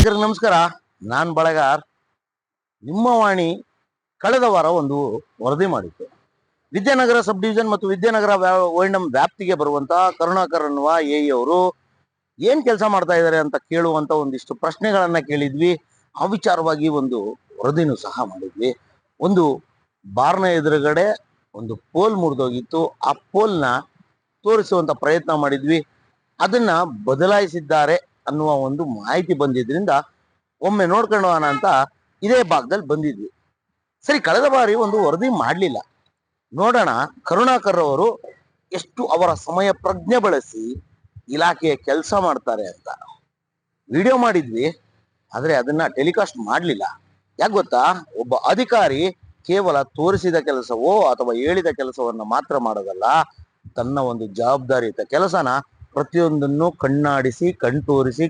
ವೀಕ್ಷಕರಿಗೆ ನಮಸ್ಕಾರ. ನಾನ್ ಬಳಗಾರ್. ನಿಮ್ಮ ವಾಣಿ ಕಳೆದ ವಾರ ಒಂದು ವರದಿ ಮಾಡಿತ್ತು. ವಿದ್ಯಾನಗರ ಸಬ್ ಡಿವಿಷನ್ ಮತ್ತು ವಿದ್ಯಾನಗರ ಓಎಂಡಂ ವ್ಯಾಪ್ತಿಗೆ ಬರುವಂತಹ ಕರುಣಾಕರ್ ಅನ್ನುವ ಎಇ ಅವರು ಏನ್ ಕೆಲಸ ಮಾಡ್ತಾ ಇದ್ದಾರೆ ಅಂತ ಕೇಳುವಂತ ಒಂದಿಷ್ಟು ಪ್ರಶ್ನೆಗಳನ್ನ ಕೇಳಿದ್ವಿ. ಆ ವಿಚಾರವಾಗಿ ಒಂದು ವರದಿನೂ ಸಹ ಮಾಡಿದ್ವಿ. ಒಂದು ಬಾರ್ನ ಎದುರುಗಡೆ ಒಂದು ಪೋಲ್ ಮುರಿದೋಗಿತ್ತು. ಆ ಪೋಲ್ನ ತೋರಿಸುವಂತ ಪ್ರಯತ್ನ ಮಾಡಿದ್ವಿ. ಅದನ್ನ ಬದಲಾಯಿಸಿದ್ದಾರೆ ಅನ್ನುವ ಒಂದು ಮಾಹಿತಿ ಬಂದಿದ್ರಿಂದ ಒಮ್ಮೆ ನೋಡ್ಕೊಳ್ಳೋಣ ಅಂತ ಇದೇ ಭಾಗದಲ್ಲಿ ಬಂದಿದ್ವಿ. ಸರಿ, ಕಳೆದ ಬಾರಿ ಒಂದು ವರದಿ ಮಾಡಲಿಲ್ಲ. ನೋಡೋಣ ಕರುಣಾಕರ್ ಅವರು ಎಷ್ಟು ಅವರ ಸಮಯ ಪ್ರಜ್ಞೆ ಬಳಸಿ ಇಲಾಖೆಯ ಕೆಲಸ ಮಾಡ್ತಾರೆ ಅಂತ. ವಿಡಿಯೋ ಮಾಡಿದ್ವಿ, ಆದ್ರೆ ಅದನ್ನ ಟೆಲಿಕಾಸ್ಟ್ ಮಾಡಲಿಲ್ಲ. ಯಾಕೆ ಗೊತ್ತಾ? ಒಬ್ಬ ಅಧಿಕಾರಿ ಕೇವಲ ತೋರಿಸಿದ ಕೆಲಸವೋ ಅಥವಾ ಹೇಳಿದ ಕೆಲಸವನ್ನ ಮಾತ್ರ ಮಾಡೋದಲ್ಲ, ತನ್ನ ಒಂದು ಜವಾಬ್ದಾರಿಯುತ ಕೆಲಸನ ಪ್ರತಿಯೊಂದನ್ನು ಕಣ್ಣಾಡಿಸಿ, ತೋರಿಸಿ,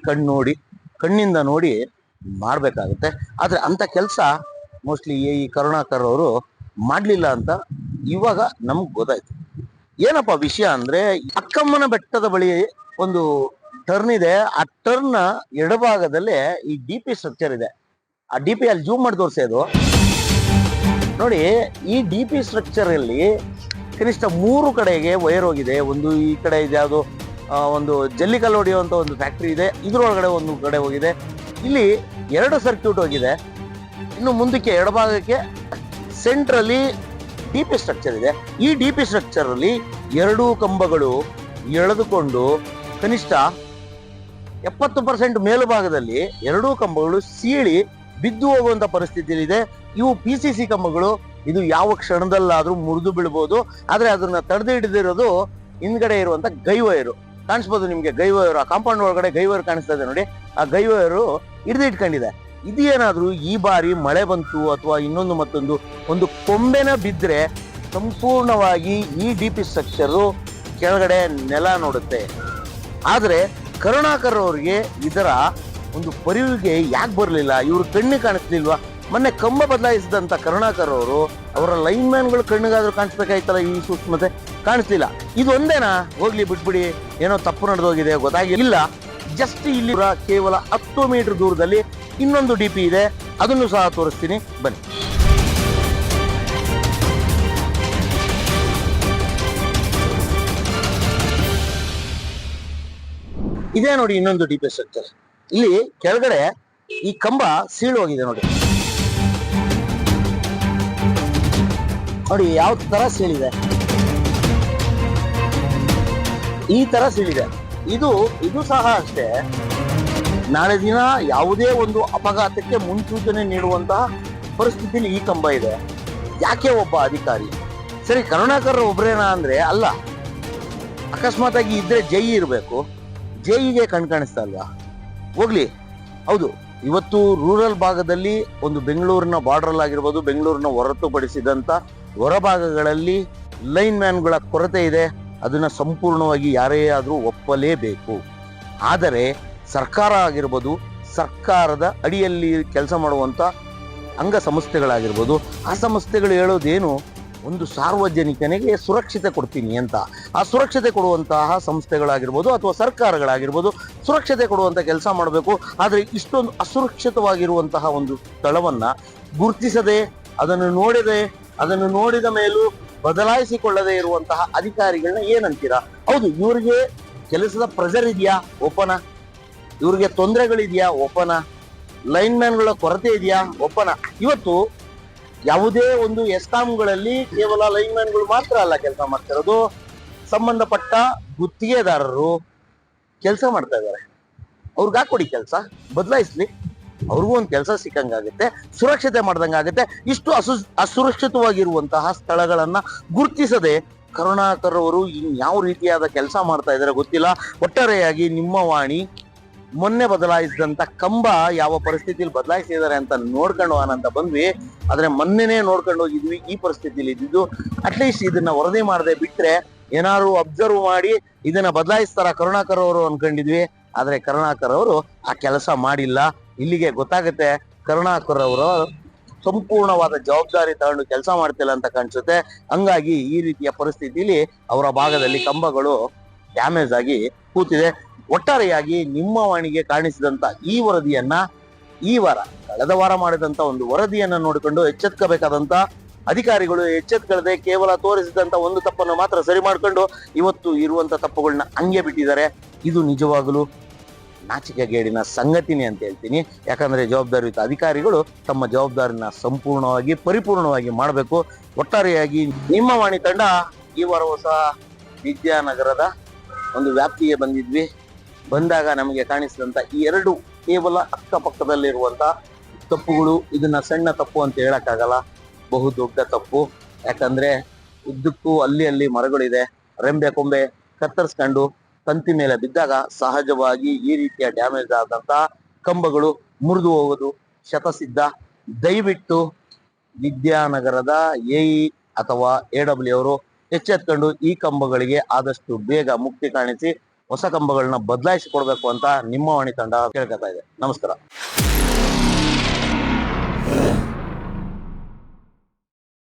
ಕಣ್ಣಿಂದ ನೋಡಿ ಮಾಡ್ಬೇಕಾಗುತ್ತೆ. ಆದ್ರೆ ಅಂತ ಕೆಲಸ ಮೋಸ್ಟ್ಲಿ ಈ ಕರುಣಾಕರ್ ಅವರು ಮಾಡ್ಲಿಲ್ಲ ಅಂತ ಇವಾಗ ನಮ್ಗೆ ಗೊತ್ತಾಯ್ತು. ಏನಪ್ಪ ವಿಷಯ ಅಂದ್ರೆ, ಅಕ್ಕಮ್ಮನ ಬೆಟ್ಟದ ಬಳಿ ಒಂದು ಟರ್ನ್ ಇದೆ. ಆ ಟರ್ನ್ ಎಡಭಾಗದಲ್ಲೇ ಈ ಡಿಪಿ ಸ್ಟ್ರಕ್ಚರ್ ಇದೆ. ಆ ಡಿಪಿ ಅಲ್ಲಿ ಜೂಮ್ ಮಾಡಿ ತೋರಿಸೋದು ನೋಡಿ. ಈ ಡಿಪಿ ಸ್ಟ್ರಕ್ಚರ್ ಅಲ್ಲಿ ಕನಿಷ್ಠ 3 ಕಡೆಗೆ ವೈರ್ ಹೋಗಿದೆ. ಒಂದು ಈ ಕಡೆ ಇದೆ, ಯಾವುದು ಒಂದು ಜಲ್ಲಿಕಲ್ಲು ಹೊಡೆಯುವಂತ ಒಂದು ಫ್ಯಾಕ್ಟ್ರಿ ಇದೆ, ಇದ್ರೊಳಗಡೆ ಒಂದು ಕಡೆ ಹೋಗಿದೆ. ಇಲ್ಲಿ 2 ಸರ್ಕ್ಯೂಟ್ ಹೋಗಿದೆ. ಇನ್ನು ಮುಂದಕ್ಕೆ ಎಡಭಾಗಕ್ಕೆ ಸೆಂಟ್ರಲ್ಲಿ ಡಿಪಿ ಸ್ಟ್ರಕ್ಚರ್ ಇದೆ. ಈ ಡಿಪಿ ಸ್ಟ್ರಕ್ಚರ್ ಅಲ್ಲಿ 2 ಕಂಬಗಳು ಎಳೆದುಕೊಂಡು ಕನಿಷ್ಠ 70% ಮೇಲುಭಾಗದಲ್ಲಿ 2 ಕಂಬಗಳು ಸೀಳಿ ಬಿದ್ದು ಹೋಗುವಂತ ಪರಿಸ್ಥಿತಿಯಲ್ಲಿ ಇದೆ. ಇವು PCC ಕಂಬಗಳು. ಇದು ಯಾವ ಕ್ಷಣದಲ್ಲಾದ್ರೂ ಮುರಿದು ಬೀಳ್ಬೋದು. ಆದ್ರೆ ಅದನ್ನ ತಡೆದು ಹಿಡಿದಿರೋದು ಹಿಂದ್ಗಡೆ ಇರುವಂತ ಗೈವೈರು ಕಾಣಿಸ್ಬೋದು ನಿಮ್ಗೆ. ಗೈವೈರು ಆ ಕಾಂಪೌಂಡ್ ಒಳಗಡೆ ಗೈವೈರ್ ಕಾಣಿಸ್ತಾ ಇದೆ ನೋಡಿ. ಆ ಗೈವೈರು ಹಿಡಿದು ಇಟ್ಕೊಂಡಿದೆ. ಇದೇನಾದ್ರೂ ಈ ಬಾರಿ ಮಳೆ ಬಂತು ಅಥವಾ ಇನ್ನೊಂದು ಮತ್ತೊಂದು ಒಂದು ಕೊಂಬೆನ ಬಿದ್ರೆ ಸಂಪೂರ್ಣವಾಗಿ ಈ ಡಿಪಿ ಸ್ಟ್ರಕ್ಚರು ಕೆಳಗಡೆ ನೆಲ ನೋಡುತ್ತೆ. ಆದ್ರೆ ಕರುಣಾಕರ್ ಅವರಿಗೆ ಇದರ ಒಂದು ಪರಿವಿಗೆ ಯಾಕೆ ಬರಲಿಲ್ಲ? ಇವ್ರ ಕಣ್ಣು ಕಾಣಿಸ್ಲಿಲ್ವಾ? ಮೊನ್ನೆ ಕಂಬ ಬದಲಾಯಿಸಿದಂತ ಕರುಣಾಕರ್ ಅವರು ಅವರ ಲೈನ್ ಮ್ಯಾನ್ಗಳು ಕಣ್ಣಿಗಾದ್ರೂ ಕಾಣಿಸ್ಬೇಕಾಯ್ತಲ್ಲ, ಈ ಸೂಕ್ಷ್ಮತೆ ಕಾಣಿಸ್ಲಿಲ್ಲ. ಇದು ಒಂದೇನಾ? ಹೋಗ್ಲಿ ಬಿಟ್ಬಿಡಿ, ಏನೋ ತಪ್ಪು ನಡೆದೋಗಿದೆ, ಗೊತ್ತಾಗಿಲ್ಲ. ಜಸ್ಟ್ ಇಲ್ಲಿ ಕೇವಲ 10 ಮೀಟರ್ ದೂರದಲ್ಲಿ ಇನ್ನೊಂದು ಡಿಪಿ ಇದೆ, ಅದನ್ನು ಸಹ ತೋರಿಸ್ತೀನಿ ಬನ್ನಿ. ಇದೇ ನೋಡಿ ಇನ್ನೊಂದು ಡಿಪಿ ಸ್ಟ್ರಕ್ಚರ್. ಇಲ್ಲಿ ಕೆಳಗಡೆ ಈ ಕಂಬ ಸೀಳು ಹೋಗಿದೆ ನೋಡಿ. ನೋಡಿ ಯಾವ ತರ ಸೀಳಿದೆ, ಈ ತರ ಸೀಳಿದೆ. ಇದು ಸಹ ಅಷ್ಟೇ. ನಾಳೆ ದಿನ ಯಾವುದೇ ಒಂದು ಅಪಘಾತಕ್ಕೆ ಮುನ್ಸೂಚನೆ ನೀಡುವಂತಹ ಪರಿಸ್ಥಿತಿಯಲ್ಲಿ ಈ ಕಂಬ ಇದೆ. ಯಾಕೆ ಒಬ್ಬ ಅಧಿಕಾರಿ? ಸರಿ, ಕರುಣಾಕರ್ ಒಬ್ರೇನಾ ಅಂದ್ರೆ ಅಲ್ಲ. ಅಕಸ್ಮಾತ್ ಆಗಿ ಇದ್ರೆ ಜೈ ಇರಬೇಕು. ಜೈಗೆ ಕಾಣಿಸ್ತಾ ಅಲ್ವಾ? ಹೋಗ್ಲಿ. ಹೌದು, ಇವತ್ತು ರೂರಲ್ ಭಾಗದಲ್ಲಿ ಒಂದು ಬೆಂಗಳೂರಿನ ಬಾರ್ಡರ್ ಆಗಿರ್ಬೋದು, ಬೆಂಗಳೂರಿನ ಹೊರತುಪಡಿಸಿದಂತ ಹೊರಭಾಗಗಳಲ್ಲಿ ಲೈನ್ ಮ್ಯಾನ್ಗಳ ಕೊರತೆ ಇದೆ. ಅದನ್ನ ಸಂಪೂರ್ಣವಾಗಿ ಯಾರೇ ಆದ್ರೂ ಒಪ್ಪಲೇಬೇಕು. ಆದರೆ ಸರ್ಕಾರ ಆಗಿರ್ಬೋದು, ಸರ್ಕಾರದ ಅಡಿಯಲ್ಲಿ ಕೆಲಸ ಮಾಡುವಂತ ಅಂಗ ಸಂಸ್ಥೆಗಳಾಗಿರ್ಬೋದು, ಆ ಸಂಸ್ಥೆಗಳು ಹೇಳೋದೇನು, ಒಂದು ಸಾರ್ವಜನಿಕನಿಗೆ ಸುರಕ್ಷತೆ ಕೊಡ್ತೀನಿ ಅಂತ. ಆ ಸುರಕ್ಷತೆ ಕೊಡುವಂತಹ ಸಂಸ್ಥೆಗಳಾಗಿರ್ಬೋದು ಅಥವಾ ಸರ್ಕಾರಗಳಾಗಿರ್ಬೋದು ಸುರಕ್ಷತೆ ಕೊಡುವಂತ ಕೆಲಸ ಮಾಡಬೇಕು. ಆದ್ರೆ ಇಷ್ಟೊಂದು ಅಸುರಕ್ಷಿತವಾಗಿರುವಂತಹ ಒಂದು ಸ್ಥಳವನ್ನ ಗುರುತಿಸದೆ, ಅದನ್ನು ನೋಡಿದ ಮೇಲೂ ಬದಲಾಯಿಸಿಕೊಳ್ಳದೆ ಇರುವಂತಹ ಅಧಿಕಾರಿಗಳನ್ನ ಏನಂತೀರಾ? ಹೌದು, ಇವ್ರಿಗೆ ಕೆಲಸದ ಪ್ರೆಷರ್ ಇದೆಯಾ? ಒಪ್ಪನ. ಇವ್ರಿಗೆ ತೊಂದರೆಗಳಿದೆಯಾ? ಒಪ್ಪನ. ಲೈನ್ ಮ್ಯಾನ್ಗಳ ಕೊರತೆ ಇದೆಯಾ? ಒಪ್ಪನ. ಇವತ್ತು ಯಾವುದೇ ಒಂದು ಎಸ್ಕಾಂಗಳಲ್ಲಿ ಕೇವಲ ಲೈನ್ ಮ್ಯಾನ್ಗಳು ಮಾತ್ರ ಅಲ್ಲ ಕೆಲಸ ಮಾಡ್ತಿರೋದು, ಸಂಬಂಧಪಟ್ಟ ಗುತ್ತಿಗೆದಾರರು ಕೆಲಸ ಮಾಡ್ತಾ ಇದ್ದಾರೆ. ಅವ್ರಿಗೆ ಹಾಕೊಡಿ ಕೆಲಸ, ಬದಲಾಯಿಸ್ಲಿ, ಅವ್ರಿಗೂ ಒಂದು ಕೆಲಸ ಸಿಕ್ಕಂಗಾಗುತ್ತೆ, ಸುರಕ್ಷತೆ ಮಾಡ್ದಂಗಾಗುತ್ತೆ. ಇಷ್ಟು ಅಸುರಕ್ಷಿತವಾಗಿರುವಂತಹ ಸ್ಥಳಗಳನ್ನ ಗುರುತಿಸದೆ ಕರುಣಾಕರ್ ಅವರು ಯಾವ ರೀತಿಯಾದ ಕೆಲಸ ಮಾಡ್ತಾ ಇದ್ದಾರೆ ಗೊತ್ತಿಲ್ಲ. ಒಟ್ಟಾರೆಯಾಗಿ ನಿಮ್ಮ ವಾಣಿ ಮೊನ್ನೆ ಬದಲಾಯಿಸಿದಂತ ಕಂಬ ಯಾವ ಪರಿಸ್ಥಿತಿಯಲ್ಲಿ ಬದಲಾಯಿಸಿದ್ದಾರೆ ಅಂತ ನೋಡ್ಕೊಂಡು ಅಂತ ಬಂದ್ವಿ. ಆದ್ರೆ ಮೊನ್ನೆನೇ ನೋಡ್ಕೊಂಡು ಹೋಗಿದ್ವಿ ಈ ಪರಿಸ್ಥಿತಿಯಲ್ಲಿ ಇದ್ದಿದ್ದು. ಅಟ್ಲೀಸ್ಟ್ ಇದನ್ನ ವರದಿ ಮಾಡದೆ ಬಿಟ್ರೆ ಏನಾದ್ರು ಅಬ್ಸರ್ವ್ ಮಾಡಿ ಇದನ್ನ ಬದಲಾಯಿಸ್ತಾರ ಕರುಣಾಕರ್ ಅವರು ಅನ್ಕೊಂಡಿದ್ವಿ. ಆದ್ರೆ ಕರುಣಾಕರ್ ಅವರು ಆ ಕೆಲಸ ಮಾಡಿಲ್ಲ. ಇಲ್ಲಿಗೆ ಗೊತ್ತಾಗುತ್ತೆ ಕರುಣಾಕರ್ ಅವರು ಸಂಪೂರ್ಣವಾದ ಜವಾಬ್ದಾರಿ ತಗೊಂಡು ಕೆಲಸ ಮಾಡ್ತಿಲ್ಲ ಅಂತ ಕಾಣಿಸುತ್ತೆ. ಹಂಗಾಗಿ ಈ ರೀತಿಯ ಪರಿಸ್ಥಿತಿಯಲ್ಲಿ ಅವರ ಭಾಗದಲ್ಲಿ ಕಂಬಗಳು ಡ್ಯಾಮೇಜ್ ಆಗಿ ಕೂತಿದೆ. ಒಟ್ಟಾರೆಯಾಗಿ ನಿಮ್ಮ ವಾಣಿಗೆ ಕಾಣಿಸಿದಂತ ಈ ವರದಿಯನ್ನ ಈ ವಾರ ಕಳೆದ ವಾರ ಮಾಡಿದಂತ ಒಂದು ವರದಿಯನ್ನು ನೋಡಿಕೊಂಡು ಎಚ್ಚೆತ್ಕೋಬೇಕಾದಂತ ಅಧಿಕಾರಿಗಳು ಎಚ್ಚೆತ್ಕೊಳ್ಳದೆ ಕೇವಲ ತೋರಿಸಿದಂತ ಒಂದು ತಪ್ಪನ್ನು ಮಾತ್ರ ಸರಿ ಮಾಡ್ಕೊಂಡು ಇವತ್ತು ಇರುವಂತ ತಪ್ಪುಗಳನ್ನ ಹಂಗೆ ಬಿಟ್ಟಿದ್ದಾರೆ. ಇದು ನಿಜವಾಗಲೂ ನಾಚಿಕೆಗೇಡಿನ ಸಂಗತಿನೇ ಅಂತ ಹೇಳ್ತೀನಿ. ಯಾಕಂದ್ರೆ ಜವಾಬ್ದಾರಿಯುತ ಅಧಿಕಾರಿಗಳು ತಮ್ಮ ಜವಾಬ್ದಾರಿನ ಸಂಪೂರ್ಣವಾಗಿ ಪರಿಪೂರ್ಣವಾಗಿ ಮಾಡಬೇಕು. ಒಟ್ಟಾರೆಯಾಗಿ ನಿಮ್ಮ ವಾಣಿ ತಂಡ ಈ ವಾರ ಹೊಸ ವಿದ್ಯಾನಗರದ ಒಂದು ವ್ಯಾಪ್ತಿಗೆ ಬಂದಿದ್ವಿ. ಬಂದಾಗ ನಮಗೆ ಕಾಣಿಸಿದಂತ ಈ ಎರಡು ಕೇವಲ ಅಕ್ಕಪಕ್ಕದಲ್ಲಿರುವಂತ ತಪ್ಪುಗಳು, ಇದನ್ನ ಸಣ್ಣ ತಪ್ಪು ಅಂತ ಹೇಳಕ್ಕಾಗಲ್ಲ, ಬಹು ದೊಡ್ಡ ತಪ್ಪು. ಯಾಕಂದ್ರೆ ಉದ್ದಕ್ಕೂ ಅಲ್ಲಿ ಮರಗಳಿದೆ, ರೆಂಬೆ ಕೊಂಬೆ ಕತ್ತರಿಸ್ಕೊಂಡು ತಂತಿ ಮೇಲೆ ಬಿದ್ದಾಗ ಸಹಜವಾಗಿ ಈ ರೀತಿಯ ಡ್ಯಾಮೇಜ್ ಆದಂತ ಕಂಬಗಳು ಮುರಿದು ಹೋಗೋದು ಶತಸಿದ್ಧ. ದಯವಿಟ್ಟು ವಿದ್ಯಾನಗರದ ಎಇ ಅಥವಾ AW ಅವರು ಎಚ್ಚೆತ್ಕೊಂಡು ಈ ಕಂಬಗಳಿಗೆ ಆದಷ್ಟು ಬೇಗ ಮುಕ್ತಿ ಕಾಣಿಸಿ ಹೊಸ ಕಂಬಗಳನ್ನ ಬದಲಾಯಿಸಿ ಕೊಡ್ಬೇಕು ಅಂತ ನಿಮ್ಮ ವಾಣಿ ತಂಡ ಕೇಳ್ಕೊತಾ ಇದೆ. ನಮಸ್ಕಾರ.